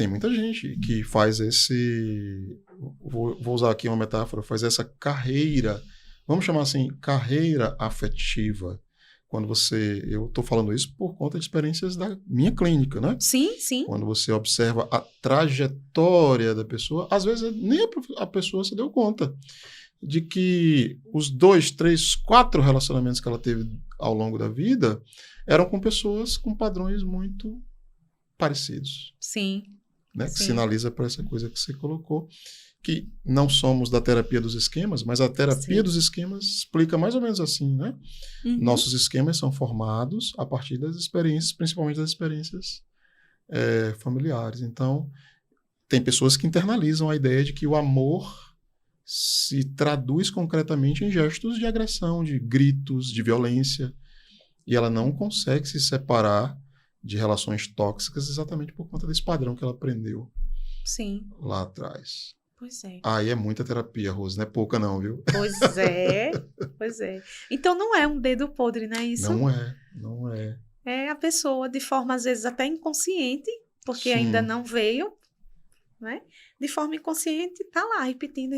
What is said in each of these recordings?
tem muita gente que faz vou usar aqui uma metáfora, faz essa carreira, vamos chamar assim, carreira afetiva. Eu estou falando isso por conta de experiências da minha clínica, né? Sim, sim. Quando você observa a trajetória da pessoa, às vezes nem a pessoa se deu conta de que os 2, 3, 4 relacionamentos que ela teve ao longo da vida eram com pessoas com padrões muito parecidos. Sim. Né? Sim. Que sinaliza para essa coisa que você colocou, que não somos da terapia dos esquemas, mas a terapia dos esquemas explica mais ou menos assim, né? Nossos esquemas são formados a partir das experiências, principalmente das experiências familiares. Então, tem pessoas que internalizam a ideia de que o amor se traduz concretamente em gestos de agressão, de gritos, de violência, e ela não consegue se separar de relações tóxicas exatamente por conta desse padrão que ela aprendeu lá atrás. Pois é. Aí é muita terapia, Rose, não é pouca não, viu? Pois é, pois é. Então não é um dedo podre, não é isso? Não é. É a pessoa de forma, às vezes, até inconsciente, porque ainda não veio, né? De forma inconsciente, tá lá, repetindo.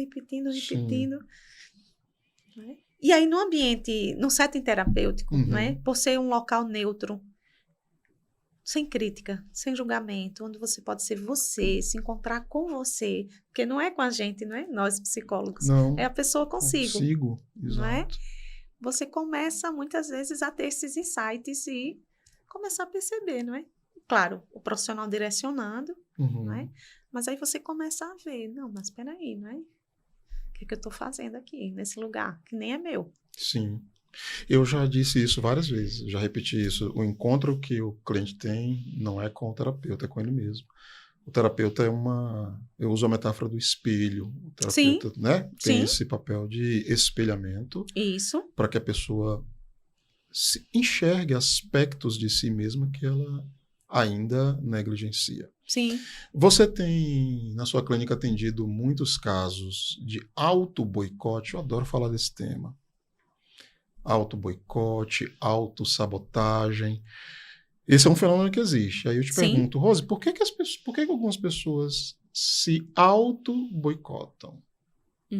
Né? E aí, no setting terapêutico, né? Por ser um local neutro, sem crítica, sem julgamento, onde você pode ser você, se encontrar com você, porque não é com a gente, não é nós psicólogos, é a pessoa consigo, não é? Você começa muitas vezes a ter esses insights e começar a perceber, não é? Claro, o profissional direcionando, não é? Mas aí você começa a ver, não, mas espera aí, não é? O que eu estou fazendo aqui, nesse lugar, que nem é meu? Sim. Eu já disse isso várias vezes, já repeti isso. O encontro que o cliente tem não é com o terapeuta, é com ele mesmo. O terapeuta eu uso a metáfora do espelho. O terapeuta, né, tem esse papel de espelhamento. Isso. Para que a pessoa enxergue aspectos de si mesma que ela ainda negligencia. Sim. Você tem, na sua clínica, atendido muitos casos de auto-boicote? Eu adoro falar desse tema. Auto-boicote, auto-sabotagem. Esse é um fenômeno que existe. Aí eu te pergunto, Rose, por que algumas pessoas se auto-boicotam?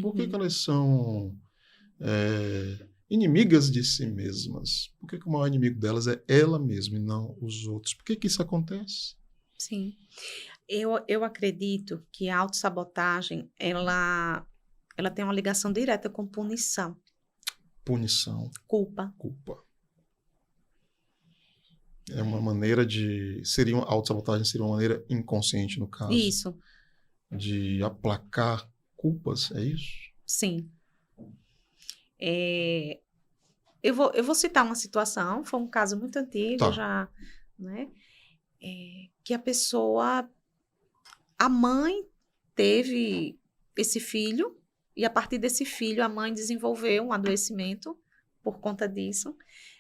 Por que elas são inimigas de si mesmas? Por que o maior inimigo delas é ela mesma e não os outros? Por que isso acontece? Sim. Eu acredito que a autossabotagem, ela tem uma ligação direta com punição. Punição. Culpa. É uma maneira de... A autossabotagem seria uma maneira inconsciente, no caso. Isso. De aplacar culpas, é isso? Sim. Eu vou citar uma situação, foi um caso muito antigo, já, né? Que a mãe teve esse filho, e a partir desse filho a mãe desenvolveu um adoecimento por conta disso.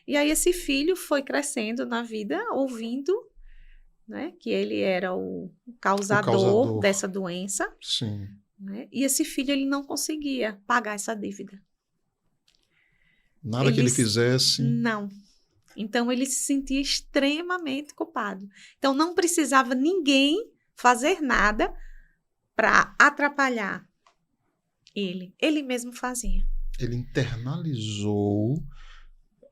E aí esse filho foi crescendo na vida, ouvindo, né, que ele era o causador dessa doença. Sim. Né? E esse filho, ele não conseguia pagar essa dívida. Nada que ele fizesse. Não. Então, ele se sentia extremamente culpado. Então, não precisava ninguém fazer nada para atrapalhar ele. Ele mesmo fazia. Ele internalizou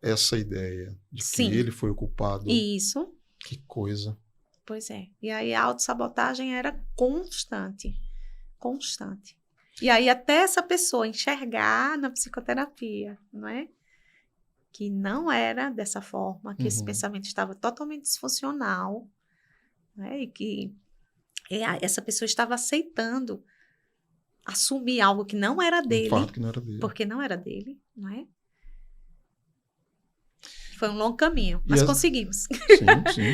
essa ideia de que ele foi o culpado. Isso. Que coisa. Pois é. E aí, a autossabotagem era constante. Constante. E aí, até essa pessoa enxergar na psicoterapia, não é? Que não era dessa forma, que esse pensamento estava totalmente disfuncional, né? E que essa pessoa estava aceitando assumir algo que não era dele. Um fato que não era dele. Porque não era dele, não é? Foi um longo caminho, mas conseguimos. Sim.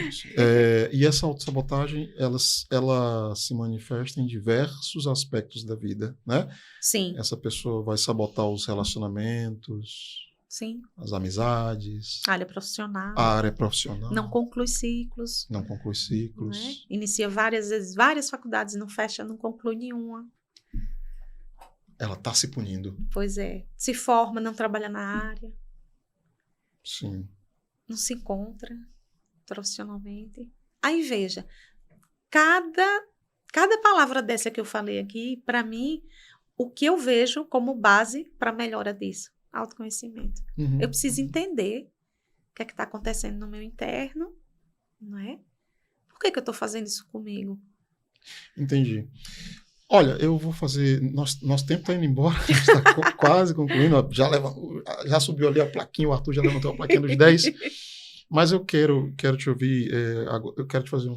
E essa autossabotagem, ela se manifesta em diversos aspectos da vida, né? Sim. Essa pessoa vai sabotar os relacionamentos... Sim. As amizades. A área profissional. Não conclui ciclos. Né? Inicia várias faculdades, não fecha, não conclui nenhuma. Ela está se punindo. Pois é. Se forma, não trabalha na área. Sim. Não se encontra profissionalmente. Aí, veja, cada Cada palavra dessa que eu falei aqui, para mim, o que eu vejo como base para a melhora disso? Autoconhecimento. Eu preciso entender o que é que está acontecendo no meu interno, não é? Por que eu estou fazendo isso comigo? Entendi. Olha, eu vou fazer... Nosso tempo está indo embora, a gente está quase concluindo. Já subiu ali a plaquinha, o Arthur já levantou a plaquinha dos 10. Mas eu quero te ouvir, eu quero te fazer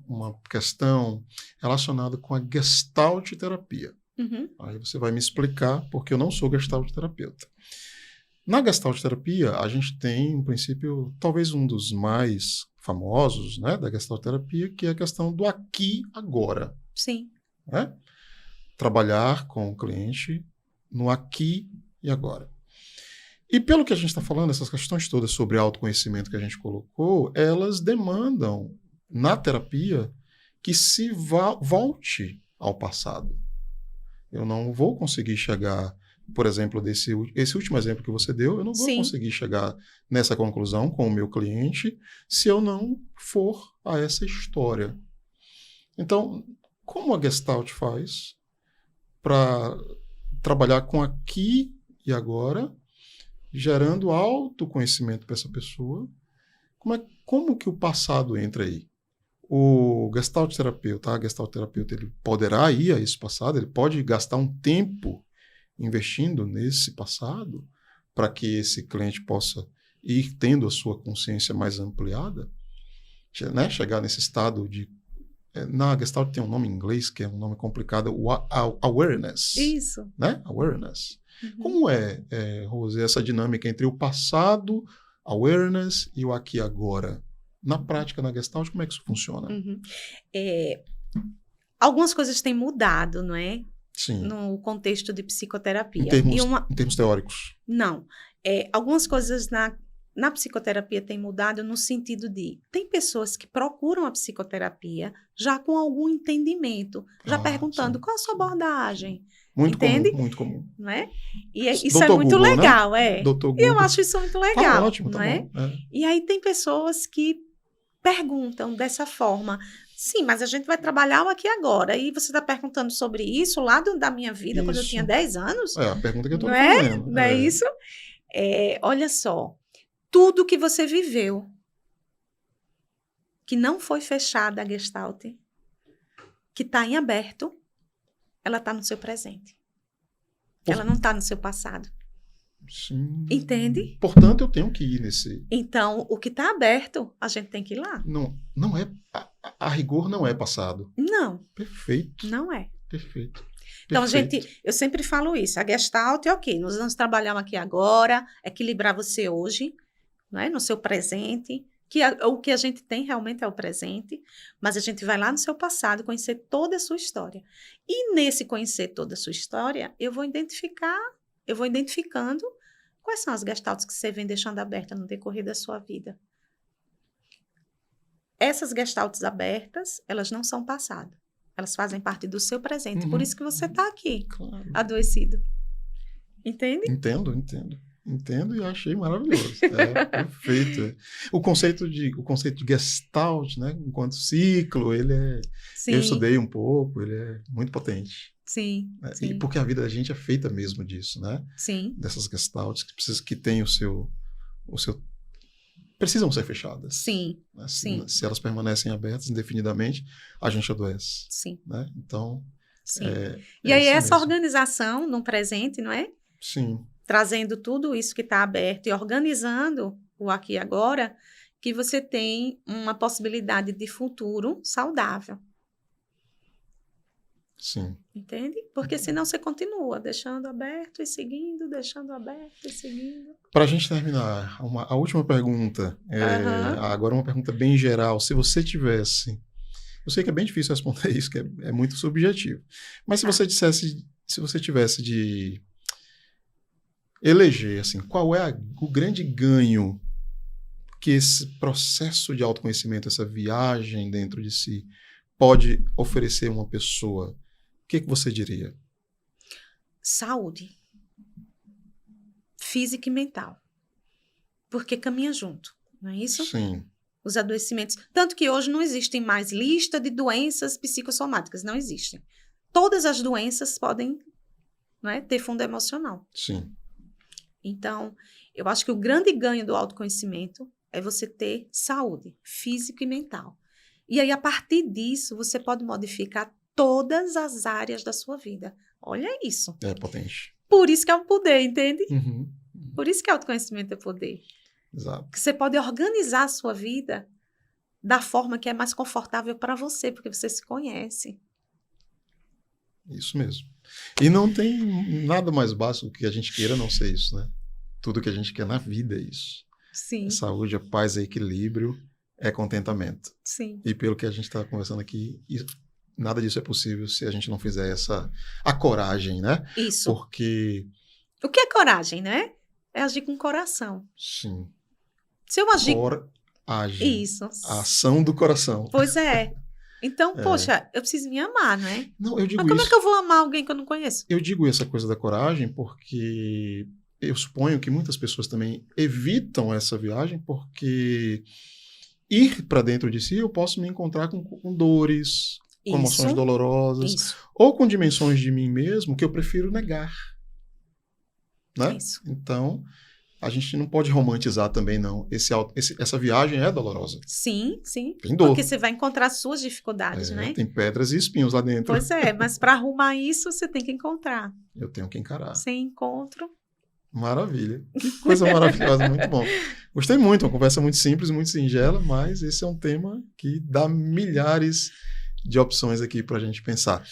uma questão relacionada com a Gestalt terapia. Aí você vai me explicar, porque eu não sou Gestalt terapeuta. Na Gestalt terapia, a gente tem, em princípio, talvez um dos mais famosos, né, da Gestalt terapia, que é a questão do aqui agora. Sim. Né? Trabalhar com o cliente no aqui e agora. E pelo que a gente está falando, essas questões todas sobre autoconhecimento que a gente colocou, elas demandam, na terapia, que se volte ao passado. Eu não vou conseguir chegar, por exemplo, esse último exemplo que você deu, eu não vou conseguir chegar nessa conclusão com o meu cliente se eu não for a essa história. Então, como a Gestalt faz para trabalhar com aqui e agora, gerando autoconhecimento para essa pessoa? Como que o passado entra aí? O Gestalt terapeuta, ele poderá ir a esse passado, ele pode gastar um tempo investindo nesse passado para que esse cliente possa ir tendo a sua consciência mais ampliada, né? Chegar nesse estado de... Na Gestalt tem um nome em inglês, que é um nome complicado, awareness. Isso. Né? Awareness. Como Rose, essa dinâmica entre o passado, awareness e o aqui e agora? Na prática, na Gestalt, como é que isso funciona? Algumas coisas têm mudado, não é? Sim. No contexto de psicoterapia. Em termos teóricos? Não. Algumas coisas na psicoterapia têm mudado no sentido de... Tem pessoas que procuram a psicoterapia já com algum entendimento, já perguntando qual a sua abordagem. Muito entende? Comum, muito comum. Não é? E isso Dr. é muito Google, legal, né? Dr. Google. E eu acho isso muito legal. Tá ótimo, não tá é? bom. É. E aí tem pessoas que perguntam dessa forma. Sim, mas a gente vai trabalhar o aqui e agora. E você está perguntando sobre isso lá da minha vida, quando eu tinha 10 anos? É a pergunta que eu estou fazendo. Não é isso? Olha só. Tudo que você viveu, que não foi fechada a Gestalt, que está em aberto, ela está no seu presente. Ela não está no seu passado. Sim. Entende? Portanto, eu tenho que ir nesse... Então, o que está aberto, a gente tem que ir lá. Não é... A rigor não é passado. Não. Perfeito. Não é. Perfeito. Então, gente, eu sempre falo isso. A Gestalt é ok. Nós vamos trabalhar aqui agora, equilibrar você hoje, não é? No seu presente. O que a gente tem realmente é o presente, mas a gente vai lá no seu passado conhecer toda a sua história. E nesse conhecer toda a sua história, eu vou identificando quais são as gestaltes que você vem deixando aberta no decorrer da sua vida. Essas gestaltes abertas, elas não são passado. Elas fazem parte do seu presente. Por isso que você está aqui, adoecido. Entende? Entendo e achei maravilhoso. Perfeito. O conceito de Gestalt, né, enquanto ciclo, ele é... Sim. Eu estudei um pouco, ele é muito potente. Sim, sim. E porque a vida da gente é feita mesmo disso, né? Sim. Dessas Gestalts que têm o seu... Precisam ser fechadas. Sim, né? sim. Se elas permanecem abertas indefinidamente, a gente adoece. Sim. Né? Então... Sim. E aí essa mesmo. Organização no presente, não é? Sim. Trazendo tudo isso que está aberto e organizando o aqui e agora, que você tem uma possibilidade de futuro saudável. Sim. Entende? Porque senão você continua deixando aberto e seguindo, deixando aberto e seguindo. Para a gente terminar, a última pergunta, agora uma pergunta bem geral. Se você tivesse... Eu sei que é bem difícil responder isso, que é muito subjetivo. Mas se você tivesse de eleger, assim, qual é o grande ganho que esse processo de autoconhecimento, essa viagem dentro de si, pode oferecer a uma pessoa, o que você diria? Saúde. Física e mental. Porque caminha junto, não é isso? Sim. os adoecimentos. Tanto que hoje não existem mais lista de doenças psicossomáticas, não existem. Todas as doenças podem, não é, ter fundo emocional. Sim. Então, eu acho que o grande ganho do autoconhecimento é você ter saúde física e mental. E aí, a partir disso, você pode modificar todas as áreas da sua vida. Olha isso. É potente. Por isso que é um poder, entende? Uhum. Por isso que autoconhecimento é poder. Exato. Que você pode organizar a sua vida da forma que é mais confortável para você, porque você se conhece. Isso mesmo. E não tem nada mais básico que a gente queira não ser isso, né? Tudo que a gente quer na vida é isso. Sim. É saúde, é paz, é equilíbrio, é contentamento. Sim. E pelo que a gente está conversando aqui, nada disso é possível se a gente não fizer a coragem, né? Isso. Porque... O que é coragem, né? É agir com o coração. Sim. Se eu agir... Coragem. Isso. A ação do coração. Pois é. Então, poxa, eu preciso me amar, não é? Não, eu digo Mas como isso. é que eu vou amar alguém que eu não conheço? Eu digo essa coisa da coragem porque eu suponho que muitas pessoas também evitam essa viagem porque ir para dentro de si eu posso me encontrar com dores, com emoções dolorosas, ou com dimensões de mim mesmo que eu prefiro negar. Né? Isso. Então, a gente não pode romantizar também, não. Essa viagem é dolorosa. Sim, sim. Tem dor. Porque você vai encontrar suas dificuldades, né? Tem pedras e espinhos lá dentro. Pois é, mas para arrumar isso, você tem que encontrar. Eu tenho que encarar. Sem encontro. Maravilha. Que coisa maravilhosa, muito bom. Gostei muito, uma conversa muito simples, muito singela, mas esse é um tema que dá milhares de opções aqui para a gente pensar.